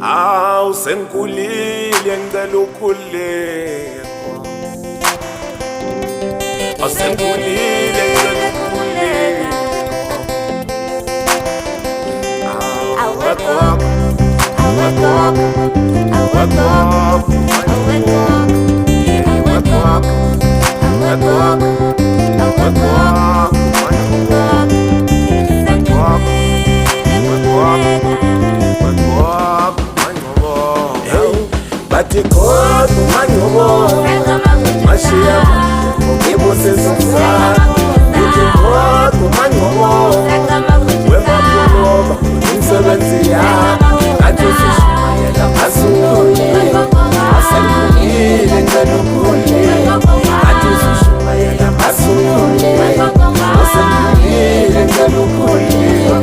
Awu sengikhulile ngicela ukhululeko. Sengikhulile ngicela ukhululeko. I wake up, I wake up, I wake up, I wake up, I wake up, I wake up, I wake up, Bathi kodwa manyobo mashiya ngibusisizana bathi kodwa manyobo wemapoloba umsebenzi yami athi usishumayela asunule asengikhulile ngicela ukhululeko athi usishumayela asunule asengikhulile ngicela ukhululeko.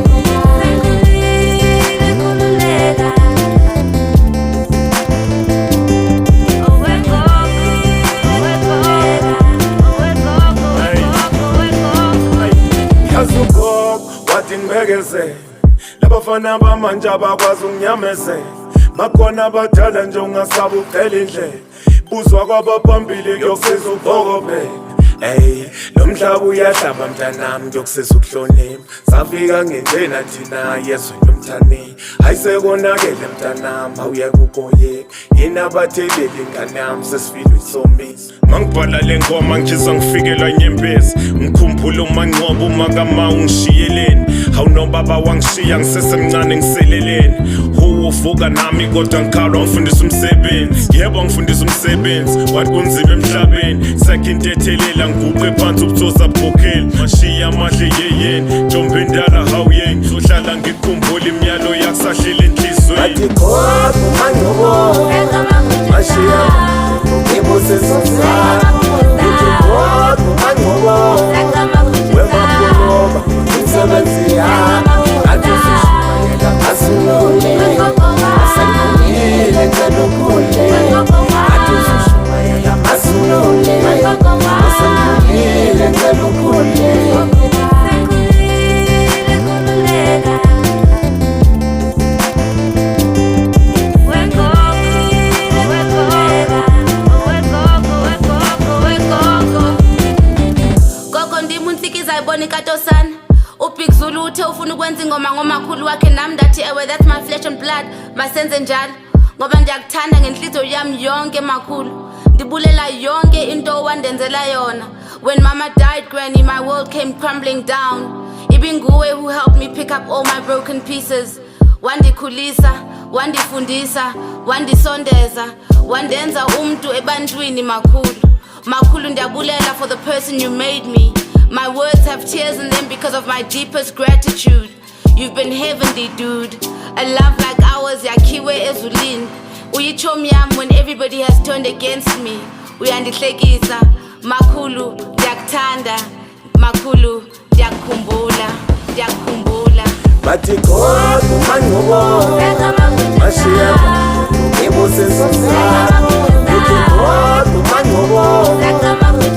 Ngibekeze labafana bamanje abakwazi unginyamezela bakhona abadala nje ungasaba ucela indlela buzwa kwabaphambili kuyokusiza ubhokobhela. Lo mhlaba uyahlaba mntanami kuyokusiza ukuhlonipha safika ngendlela thina yezwe lomthani hayi sekonakele mntanami awuyeke ukoyeka yini abatheleli ingane yami sesifile isomiso. Mangibhala le ngoma ngizwa ngifikelwa inyembezi ngikhumbula uMangcobo umakama ungishiyeleni hawu nobaba wangishiya ngisesemncane ngiseleleni uvuka nami kodwa ngikhalwa ngifundisa umsebenzi. Yebo ngifundisa umsebenzi wathi kunzima emhlabeni sekho into ethelela ngiguqe phansi ubuthosa bukhokheli mashiya amahle yeyeni njombe ndala hawu yeni zohlala ngikhumbula imiyalo yakusahlele enhlizweni. Bathi kodwa uMangcobo mashiya ngibusisizana bathi kodwa uMangcobo wemapoloba umsebenzi yami athi usishumayela asunule asengikhulile ngicela ukhululeko athi usishumayela asunule asengikhulile ngicela ukhululeko. Katosana uBig Zulu uthe ufuna ukwenza ingoma ngomakhulu wakhe nami ndathi ewe that's my flesh and blood masenze njalo ngoba ndiyakuthanda ngenhliziyo yami yonke makhulu ndibulela yonke into owandenzela yona. When mama died granny my world came crumbling down ibinguwe who helped me pick up all my broken pieces. Wandikhulisa wandifundisa wandisondeza wandenza umntu ebantwini makhulu ndiyabulela for the person you made me. My words have tears in them because of my deepest gratitude. You've been heavenly, dude. A love like ours, yakhiwe ezulwini. Uyichomi yami when everybody has turned against me. Uyandihlekisa, makhulu, ndiyakuthanda. Makhulu, ndiyakukhumbula. Bathi kodwa uMangcobo mashiya ngibusisizana bathi kodwa uMangcobo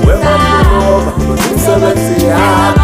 wemapoloba umsebenzi yami